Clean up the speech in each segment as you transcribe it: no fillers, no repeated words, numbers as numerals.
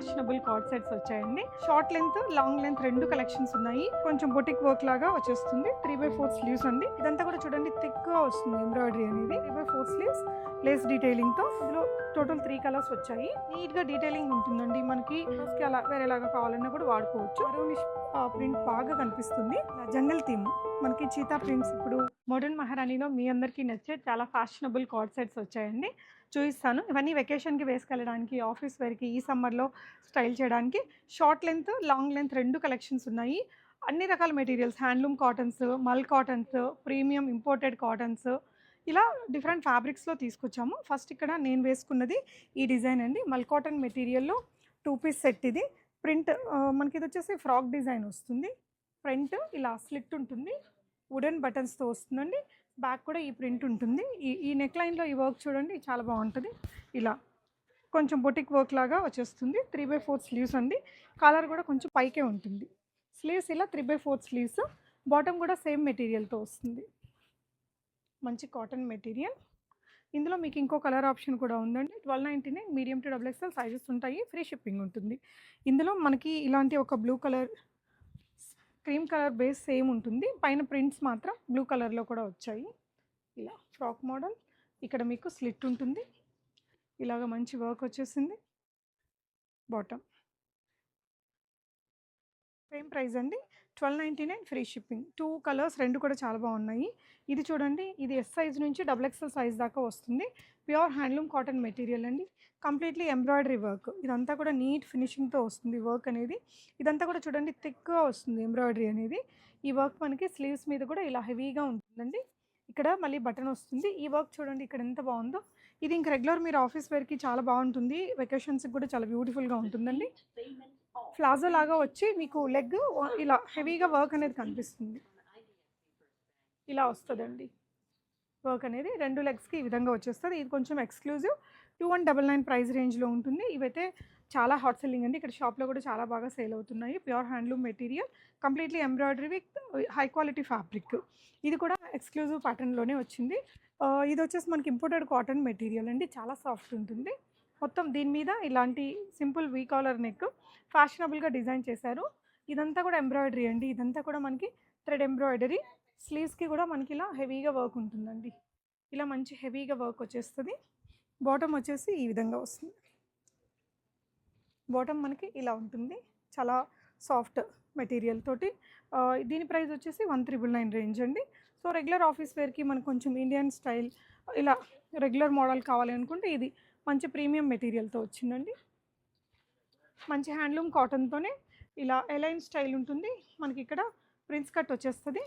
Fashionable card sets వచ్చాయండి. Short length, long length రెండు collections ఉన్నాయి. కొంచెం బొటిక్ వర్క్ లాగా వచ్చేస్తుంది. 3/4 స్లీవ్స్ అండి. ఇదంతా కూడా చూడండి థిక్ గా వస్తుంది ఎంబ్రాయిడరీ అనేది. 3/4 స్లీవ్స్ లేస్ డీటెయిలింగ్ తో. ఇందులో టోటల్ 3 కలర్స్ వచ్చాయి. నీట్ గా డీటెయిలింగ్ ఉంటుందండి. మనకి అలా వేరేలాగా కావాలన్నా కూడా వాడుకోవచ్చు. ప్రింట్ బాగా కనిపిస్తుంది. జంగల్ థీమ్ మనకి చీతా ప్రింట్స్. ఇప్పుడు మోడర్న్ మహారాణిలో మీ అందరికీ నచ్చే చాలా ఫ్యాషనబుల్ కార్డ్ సెట్స్ వచ్చాయండి. చూపిస్తాను. ఇవన్నీ వెకేషన్కి వేసుకెళ్ళడానికి, ఆఫీస్ వేర్కి, ఈ సమ్మర్లో స్టైల్ చేయడానికి. షార్ట్ లెంత్, లాంగ్ లెంత్ రెండు కలెక్షన్స్ ఉన్నాయి. అన్ని రకాల మెటీరియల్స్, హ్యాండ్లూమ్ కాటన్స్, మల్ కాటన్స్, ప్రీమియం ఇంపోర్టెడ్ కాటన్స్, ఇలా డిఫరెంట్ ఫ్యాబ్రిక్స్లో తీసుకొచ్చాము. ఫస్ట్ ఇక్కడ నేను వేసుకున్నది ఈ డిజైన్ అండి. మల్ కాటన్ మెటీరియల్లో 2 పీస్ సెట్ ఇది. ప్రింట్ మనకి ఇది వచ్చేసి ఫ్రాక్ డిజైన్ వస్తుంది. ఫ్రంట్ ఇలా స్లిట్ ఉంటుంది, వుడెన్ బటన్స్తో వస్తుందండి. బ్యాక్ కూడా ఈ ప్రింట్ ఉంటుంది. ఈ నెక్ లైన్లో ఈ వర్క్ చూడండి, చాలా బాగుంటుంది. ఇలా కొంచెం బొటిక్ వర్క్ లాగా వచ్చేస్తుంది. 3/4 స్లీవ్స్ అండి. కాలర్ కూడా కొంచెం పైకే ఉంటుంది. స్లీవ్స్ ఇలా 3/4 స్లీవ్స్. బాటమ్ కూడా సేమ్ మెటీరియల్తో వస్తుంది. మంచి కాటన్ మెటీరియల్. ఇందులో మీకు ఇంకో కలర్ ఆప్షన్ కూడా ఉందండి. 1299 మీడియం టు XXL సైజెస్ ఉంటాయి. ఫ్రీ షిప్పింగ్ ఉంటుంది. ఇందులో మనకి ఇలాంటి ఒక blue colour, cream colour base same ఉంటుంది. పైన ప్రింట్స్ మాత్రం బ్లూ కలర్లో కూడా వచ్చాయి. ఇలా ఫ్రాక్ మోడల్. ఇక్కడ మీకు స్లిట్ ఉంటుంది. ఇలాగ మంచి వర్క్ వచ్చేసింది. బాటమ్ సేమ్ ప్రైస్ అండి. 1299 ఫ్రీ షిప్పింగ్. 2 కలర్స్, రెండు కూడా చాలా బాగున్నాయి. ఇది చూడండి, ఇది ఎస్ సైజ్ నుంచి XXL సైజ్ దాకా వస్తుంది. ప్యూర్ హ్యాండ్లూమ్ కాటన్ మెటీరియల్ అండి. Completely embroidery work. ఇదంతా కూడా నీట్ ఫినిషింగ్తో వస్తుంది వర్క్ అనేది. ఇదంతా కూడా చూడండి థిక్గా వస్తుంది ఎంబ్రాయిడరీ అనేది. ఈ వర్క్ మనకి స్లీవ్స్ మీద కూడా ఇలా హెవీగా ఉంటుందండి. ఇక్కడ మళ్ళీ బటన్ వస్తుంది. ఈ వర్క్ చూడండి ఇక్కడ ఎంత బాగుందో. ఇది ఇంక రెగ్యులర్ మీరు ఆఫీస్ వేర్కి చాలా బాగుంటుంది. వెకేషన్స్కి కూడా చాలా బ్యూటిఫుల్గా ఉంటుందండి. ప్లాజో లాగా వచ్చి మీకు లెగ్ ఇలా హెవీగా వర్క్ అనేది కనిపిస్తుంది. ఇలా వస్తుందండి వర్క్ అనేది. 2 లెగ్స్కి ఈ విధంగా వచ్చేస్తుంది. ఇది కొంచెం ఎక్స్క్లూజివ్. 2199 ప్రైస్ రేంజ్లో ఉంటుంది. ఇవైతే చాలా హాట్ సెల్లింగ్ అండి. ఇక్కడ షాప్లో కూడా చాలా బాగా సేల్ అవుతున్నాయి. Pure handloom material, completely embroidery with high quality fabric. ఇది కూడా ఎక్స్క్లూజివ్ ప్యాటర్న్లోనే వచ్చింది. ఇది వచ్చేసి మనకి ఇంపోర్టెడ్ కాటన్ మెటీరియల్ అండి. చాలా సాఫ్ట్ ఉంటుంది. మొత్తం దీని మీద ఇలాంటి సింపుల్ వీ కాలర్ నెక్ ఫ్యాషనబుల్గా డిజైన్ చేశారు. ఇదంతా కూడా ఎంబ్రాయిడరీ అండి. ఇదంతా కూడా మనకి థ్రెడ్ ఎంబ్రాయిడరీ. స్లీవ్స్కి కూడా మనకి ఇలా హెవీగా వర్క్ ఉంటుందండి. ఇలా మంచి హెవీగా వర్క్ వచ్చేస్తుంది. బాటమ్ వచ్చేసి ఈ విధంగా వస్తుంది. బాటమ్ మనకి ఇలా ఉంటుంది. చాలా సాఫ్ట్ మెటీరియల్ తోటి. దీని ప్రైస్ వచ్చేసి 1399 రేంజ్ అండి. సో రెగ్యులర్ ఆఫీస్ వేర్కి మనకు కొంచెం ఇండియన్ స్టైల్, ఇలా రెగ్యులర్ మోడల్ కావాలి అనుకుంటే ఇది మంచి ప్రీమియం మెటీరియల్తో వచ్చిందండి. మంచి హ్యాండ్లూమ్ కాటన్తోనే ఇలా ఎలైన్ స్టైల్ ఉంటుంది. మనకి ఇక్కడ ప్రిన్స్ కట్ వచ్చేస్తుంది.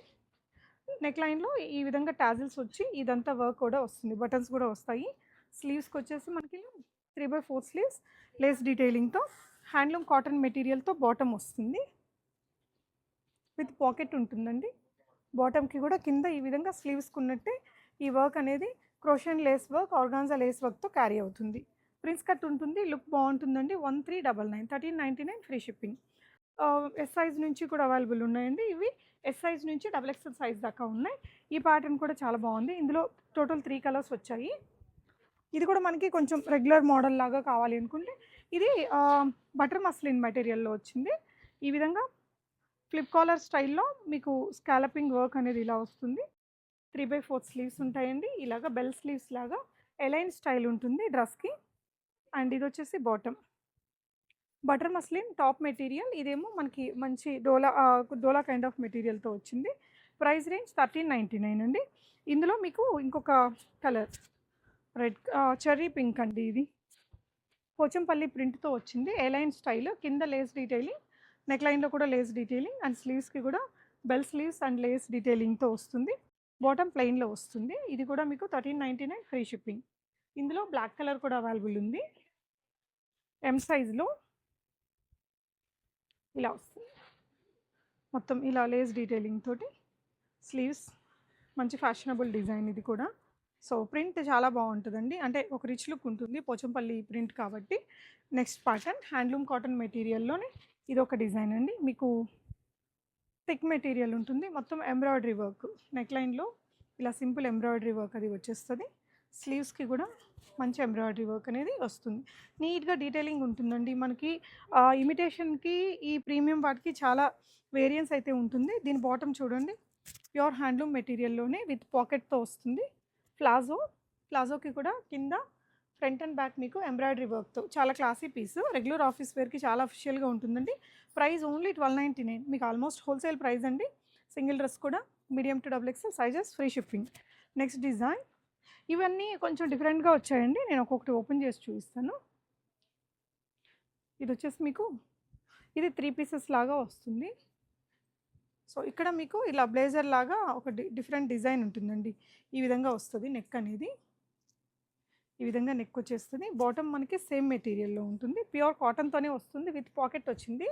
నెక్ లైన్లో ఈ విధంగా టాజిల్స్ వచ్చి ఇదంతా వర్క్ కూడా వస్తుంది. బటన్స్ కూడా వస్తాయి. స్లీవ్స్కి వచ్చేసి మనకి 3/4 స్లీవ్స్ లేస్ డీటెయిలింగ్తో హ్యాండ్లూమ్ కాటన్ మెటీరియల్తో బాటమ్ వస్తుంది. విత్ పాకెట్ ఉంటుందండి. బాటమ్కి కూడా కింద ఈ విధంగా స్లీవ్స్కి ఉన్నట్టే ఈ వర్క్ అనేది క్రోషియన్ లేస్ వర్క్, ఆర్గాన్జా లేస్ వర్క్తో క్యారీ అవుతుంది. ప్రిన్స్ కట్ ఉంటుంది. లుక్ బాగుంటుందండి. 1399, 1399 ఫ్రీ షిప్పింగ్. ఎస్ సైజ్ నుంచి కూడా అవైలబుల్ ఉన్నాయండి. ఇవి ఎస్ సైజ్ నుంచి XXL సైజ్ దాకా ఉన్నాయి. ఈ ప్యాటర్న్ కూడా చాలా బాగుంది. ఇందులో టోటల్ 3 కలర్స్ వచ్చాయి. ఇది కూడా మనకి కొంచెం రెగ్యులర్ మోడల్ లాగా కావాలి అనుకుంటే ఇది బటర్ మస్లిన్ మెటీరియల్లో వచ్చింది. ఈ విధంగా ఫ్లిప్ కాలర్ స్టైల్లో మీకు స్కాలపింగ్ వర్క్ అనేది ఇలా వస్తుంది. 3/4 స్లీవ్స్ ఉంటాయండి. ఇలాగా బెల్ స్లీవ్స్ లాగా ఎలైన్ స్టైల్ ఉంటుంది డ్రెస్కి. అండ్ ఇది వచ్చేసి bottom. Butter muslin top material. ఇదేమో మనకి మంచి డోలా కైండ్ ఆఫ్ మెటీరియల్తో వచ్చింది. ప్రైస్ రేంజ్ 1399 అండి. ఇందులో మీకు ఇంకొక కలర్ రెడ్, చెర్రీ పింక్ అండి. ఇది పోచంపల్లి ప్రింట్తో వచ్చింది. Align style. కింద లేస్ డీటెయిలింగ్, నెక్ లైన్లో కూడా లేస్ డీటెయిలింగ్, అండ్ స్లీవ్స్కి కూడా బెల్ స్లీవ్స్ అండ్ లేస్ డీటెయిలింగ్తో వస్తుంది. బాటమ్ ప్లెయిన్లో వస్తుంది. ఇది కూడా మీకు 1399 ఫ్రీ షిప్పింగ్. ఇందులో బ్లాక్ కలర్ కూడా అవైలబుల్ ఉంది. ఎం సైజ్లో ఇలా వస్తుంది. మొత్తం ఇలా లేస్ డీటెయిలింగ్ తోటి స్లీవ్స్. మంచి ఫ్యాషనబుల్ డిజైన్ ఇది కూడా. సో ప్రింట్ చాలా బాగుంటుందండి. అంటే ఒక రిచ్ లుక్ ఉంటుంది. పోచంపల్లి ప్రింట్ కాబట్టి. నెక్స్ట్ ప్యాటర్న్ హ్యాండ్లూమ్ కాటన్ మెటీరియల్లోనే ఇది ఒక డిజైన్ అండి. మీకు థిక్ మెటీరియల్ ఉంటుంది. మొత్తం ఎంబ్రాయిడరీ వర్క్. నెక్ లైన్లో ఇలా సింపుల్ ఎంబ్రాయిడరీ వర్క్ అది వచ్చేస్తుంది. స్లీవ్స్కి కూడా మంచి ఎంబ్రాయిడరీ వర్క్ అనేది వస్తుంది. నీట్గా డీటెయిలింగ్ ఉంటుందండి. మనకి ఇమిటేషన్కి ఈ ప్రీమియం వాటికి చాలా వేరియన్స్ అయితే ఉంటుంది. దీని బాటమ్ చూడండి, ప్యూర్ హ్యాండ్లూమ్ మెటీరియల్లోనే విత్ పాకెట్తో వస్తుంది. ప్లాజోకి కూడా కింద ఫ్రంట్ అండ్ బ్యాక్ మీకు ఎంబ్రాయిడరీ వర్క్తో చాలా క్లాసీ పీస్. రెగ్యులర్ ఆఫీస్ వేర్కి చాలా అఫిషియల్గా ఉంటుందండి. ప్రైస్ ఓన్లీ 1299, మీకు ఆల్మోస్ట్ హోల్సేల్ ప్రైస్ అండి. సింగిల్ డ్రెస్ కూడా medium to double XL sizes, free shipping. Next design, ఇవన్నీ కొంచెం డిఫరెంట్గా వచ్చాయండి. నేను ఒక్కొక్కటి ఓపెన్ చేసి చూపిస్తాను. ఇది వచ్చేసి మీకు ఇది 3 పీసెస్ లాగా వస్తుంది. సో ఇక్కడ మీకు ఇలా బ్లేజర్ లాగా ఒక డిఫరెంట్ డిజైన్ ఉంటుందండి. ఈ విధంగా వస్తుంది నెక్ అనేది. ఈ విధంగా నెక్ వచ్చేస్తుంది. బాటమ్ మనకి సేమ్ మెటీరియల్లో ఉంటుంది. ప్యూర్ కాటన్తోనే వస్తుంది విత్ పాకెట్ వచ్చింది.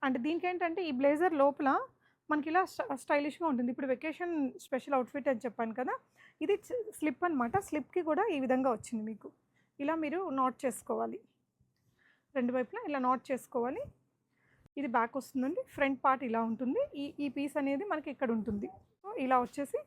అండ్ దీనికి ఏంటంటే ఈ బ్లేజర్ లోపల మనకి ఇలా స్టైలిష్గా ఉంటుంది. ఇప్పుడు వెకేషన్ స్పెషల్ అవుట్ఫిట్ అని చెప్పాను కదా, ఇది స్లిప్ అనమాట. స్లిప్కి కూడా ఈ విధంగా వచ్చింది మీకు. ఇలా మీరు నాట్ చేసుకోవాలి, రెండు వైపులా ఇలా నాట్ చేసుకోవాలి. ఇది బ్యాక్ వస్తుందండి. ఫ్రంట్ పార్ట్ ఇలా ఉంటుంది. ఈ పీస్ అనేది మనకి ఇక్కడ ఉంటుంది. సో ఇలా వచ్చేసి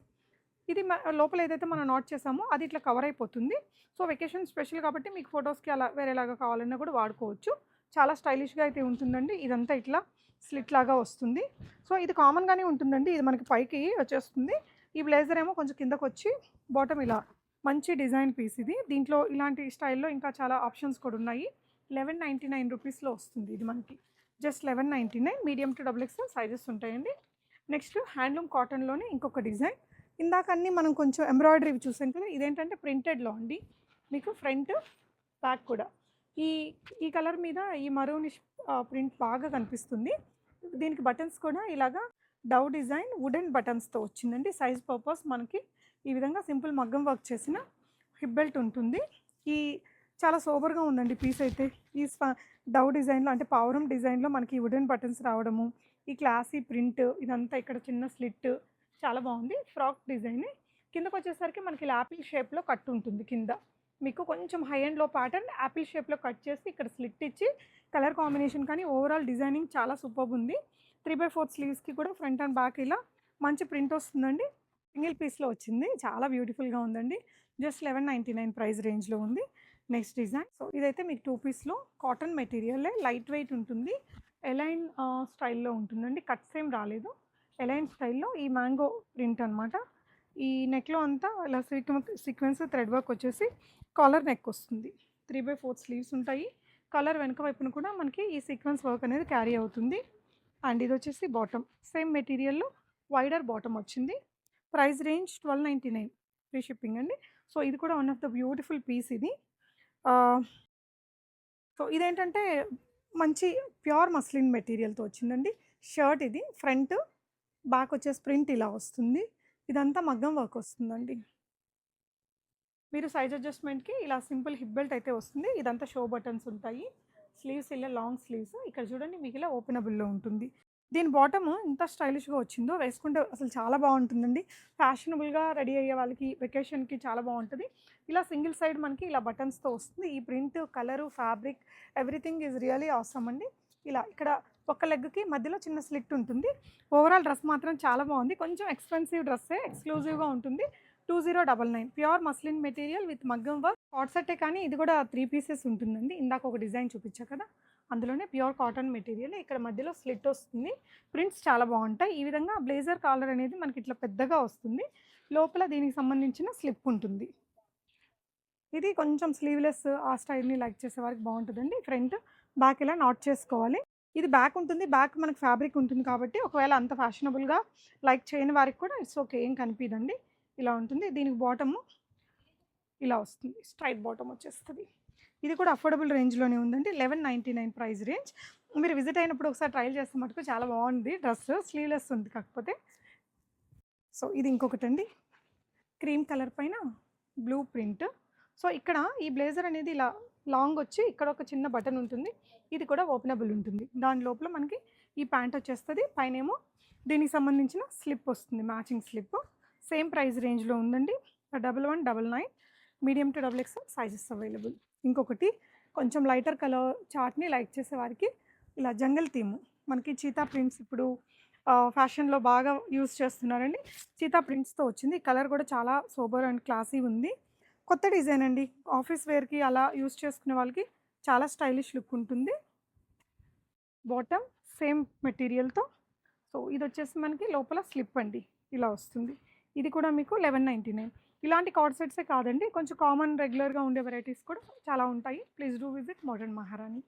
ఇది లోపల ఏదైతే మనం నాట్ చేసామో అది ఇట్లా కవర్ అయిపోతుంది. సో వెకేషన్ స్పెషల్ కాబట్టి మీకు ఫొటోస్కి అలా వేరేలాగా కావాలన్నా కూడా వాడుకోవచ్చు. చాలా స్టైలిష్గా అయితే ఉంటుందండి. ఇదంతా ఇట్లా స్లిట్ లాగా వస్తుంది. సో ఇది కామన్గానే ఉంటుందండి. ఇది మనకి పైకి వచ్చేస్తుంది. ఈ బ్లేజర్ ఏమో కొంచెం కిందకు వచ్చి బాటమ్ ఇలా మంచి డిజైన్ పీస్ ఇది. దీంట్లో ఇలాంటి స్టైల్లో ఇంకా చాలా ఆప్షన్స్ కూడా ఉన్నాయి. 1199 రూపీస్లో వస్తుంది ఇది మనకి. Just 1199, medium to double XL sizes ఉంటాయండి. నెక్స్ట్ హ్యాండ్లూమ్ కాటన్లోనే ఇంకొక డిజైన్. ఇందాక అన్నీ మనం కొంచెం ఎంబ్రాయిడరీ చూసాం కదా, ఇదేంటంటే ప్రింటెడ్లో అండి. మీకు ఫ్రంట్ బ్యాక్ కూడా ఈ కలర్ మీద ఈ మరూనిష్ ప్రింట్ బాగా కనిపిస్తుంది. దీనికి బటన్స్ కూడా ఇలాగా డవ్ డిజైన్ వుడెన్ బటన్స్తో వచ్చిందండి. సైజ్ పర్పస్ మనకి ఈ విధంగా సింపుల్ మగ్గం వర్క్ చేసిన హిప్ బెల్ట్ ఉంటుంది. ఈ చాలా సోబర్గా ఉందండి పీస్ అయితే. ఈ డవ్ డిజైన్లో అంటే పావురం డిజైన్లో మనకి వుడెన్ బటన్స్ రావడము, ఈ క్లాసీ ప్రింట్, ఇదంతా ఇక్కడ చిన్న స్లిట్ చాలా బాగుంది. ఫ్రాక్ డిజైన్ కిందకు వచ్చేసరికి మనకి యాపిల్ షేప్లో కట్ ఉంటుంది. కింద మీకు కొంచెం హై అండ్లో ప్యాటర్న్ యాపిల్ షేప్లో కట్ చేసి ఇక్కడ స్లిట్ ఇచ్చి కలర్ కాంబినేషన్ కానీ ఓవరాల్ డిజైనింగ్ చాలా సూపర్ ఉంది. 3/4 స్లీవ్స్కి కూడా ఫ్రంట్ అండ్ బ్యాక్ ఇలా మంచి ప్రింట్ వస్తుందండి. సింగిల్ పీస్లో వచ్చింది. చాలా బ్యూటిఫుల్గా ఉందండి. జస్ట్ 1199 ప్రైస్ రేంజ్లో ఉంది. నెక్స్ట్ డిజైన్, సో ఇదైతే మీకు 2 పీస్లో కాటన్ మెటీరియలే, లైట్ వెయిట్ ఉంటుంది. ఎలైన్ స్టైల్లో ఉంటుందండి. కట్స్ ఏం రాలేదు. ఎలైన్ స్టైల్లో ఈ మ్యాంగో ప్రింట్ అనమాట. ఈ నెక్లో అంతా ఇలా సీక్వెన్స్ థ్రెడ్ వర్క్ వచ్చేసి కాలర్ నెక్ వస్తుంది. 3/4 స్లీవ్స్ ఉంటాయి. కలర్ వెనక వైపున కూడా మనకి ఈ సీక్వెన్స్ వర్క్ అనేది క్యారీ అవుతుంది. అండ్ ఇది వచ్చేసి బాటమ్ సేమ్ మెటీరియల్లో వైడర్ బాటమ్ వచ్చింది. ప్రైస్ రేంజ్ 1299, ఫ్రీ షిప్పింగ్ అండి. సో ఇది కూడా one of the beautiful piece ఇది. సో ఇదేంటంటే మంచి ప్యూర్ మస్లిన్ మెటీరియల్తో వచ్చిందండి. షర్ట్ ఇది ఫ్రంట్ బ్యాక్ వచ్చేసి ప్రింట్ ఇలా వస్తుంది. ఇదంతా మగ్గం వర్క్ వస్తుందండి. మీరు సైజ్ అడ్జస్ట్మెంట్కి ఇలా సింపుల్ హిప్ బెల్ట్ అయితే వస్తుంది. ఇదంతా షో బటన్స్ ఉంటాయి. స్లీవ్స్ ఇలా లాంగ్ స్లీవ్స్ ఇక్కడ చూడండి మీకు ఇలా ఓపెనబుల్లో ఉంటుంది. దీని బాటమ్ ఎంత స్టైలిష్గా వచ్చిందో, వేసుకుంటే అసలు చాలా బాగుంటుందండి. ఫ్యాషనబుల్గా రెడీ అయ్యే వాళ్ళకి వెకేషన్కి చాలా బాగుంటుంది. ఇలా సింగిల్ సైడ్ మనకి ఇలా బటన్స్తో వస్తుంది. ఈ print, colour, fabric everything is really awesome అండి. ఇలా ఇక్కడ ఒక లెగ్కి మధ్యలో చిన్న స్లిట్ ఉంటుంది. ఓవరాల్ డ్రెస్ మాత్రం చాలా బాగుంది. కొంచెం ఎక్స్పెన్సివ్ డ్రెస్సే, ఎక్స్క్లూజివ్గా ఉంటుంది. 2099, ప్యూర్ మస్లిన్ మెటీరియల్ విత్ మగ్గం వర్క్. కాట్ సెట్టే కానీ ఇది కూడా 3 పీసెస్ ఉంటుందండి. ఇందాక ఒక డిజైన్ చూపించా కదా, అందులోనే ప్యూర్ కాటన్ మెటీరియల్. ఇక్కడ మధ్యలో స్లిట్ వస్తుంది. ప్రింట్స్ చాలా బాగుంటాయి. ఈ విధంగా బ్లేజర్ కాలర్ అనేది మనకి ఇట్లా పెద్దగా వస్తుంది. లోపల దీనికి సంబంధించిన స్లిప్ ఉంటుంది. ఇది కొంచెం స్లీవ్లెస్ ఆ స్టైల్ని లైక్ చేసే వారికి బాగుంటుందండి. ఫ్రంట్ బ్యాక్ ఇలా నాట్ చేసుకోవాలి. ఇది బ్యాక్ ఉంటుంది. బ్యాక్ మనకు ఫ్యాబ్రిక్ ఉంటుంది కాబట్టి ఒకవేళ అంత ఫ్యాషనబుల్గా లైక్ చేయని వారికి కూడా ఇట్స్ ఓకే, ఏం కనిపించదండి. ఇలా ఉంటుంది. దీనికి బాటము ఇలా వస్తుంది, స్ట్రైట్ బాటమ్ వచ్చేస్తుంది. ఇది కూడా అఫోర్డబుల్ రేంజ్లోనే ఉందండి. 1199 ప్రైస్ రేంజ్. మీరు విజిట్ అయినప్పుడు ఒకసారి ట్రైల్ చేస్తే మటుకు చాలా బాగుంది డ్రెస్. స్లీవ్లెస్ ఉంది కాకపోతే. సో ఇది ఇంకొకటి అండి, క్రీమ్ కలర్ పైన బ్లూ ప్రింట్. సో ఇక్కడ ఈ బ్లేజర్ అనేది ఇలా లాంగ్ వచ్చి ఇక్కడ ఒక చిన్న బటన్ ఉంటుంది. ఇది కూడా ఓపెనబుల్ ఉంటుంది. దాని లోపల మనకి ఈ ప్యాంట్ వచ్చేస్తుంది. పైనేమో దీనికి సంబంధించిన స్లిప్ వస్తుంది, మ్యాచింగ్ స్లిప్. సేమ్ ప్రైస్ రేంజ్లో ఉందండి. 1199, medium to double XL sizes available. ఇంకొకటి కొంచెం లైటర్ కలర్ చార్ట్ని లైక్ చేసే వారికి ఇలా జంగల్ థీమ్, మనకి చీతా ప్రింట్స్ ఇప్పుడు ఫ్యాషన్లో బాగా యూజ్ చేస్తున్నారండి. చీతా ప్రింట్స్తో వచ్చింది. కలర్ కూడా చాలా సోబర్ అండ్ క్లాసీ ఉంది. కొత్త డిజైన్ అండి. ఆఫీస్ వేర్‌కి అలా యూజ్ చేసుకునే వాళ్ళకి చాలా స్టైలిష్ లుక్ ఉంటుంది. బాటమ్ సేమ్ మెటీరియల్‌తో. సో, ఇదొచ్చేసి మనకి లోపల స్లిప్ అండి. ఇలా వస్తుంది. ఇది కూడా మీకు 1199. ఇలాంటి కార్డ్ సెట్సే కాదండి. కొంచెం కామన్ రెగ్యులర్‌గా ఉండే వెరైటీస్ కూడా చాలా ఉంటాయి. ప్లీజ్ డూ విజిట్ మోడర్న్ మహారాణి.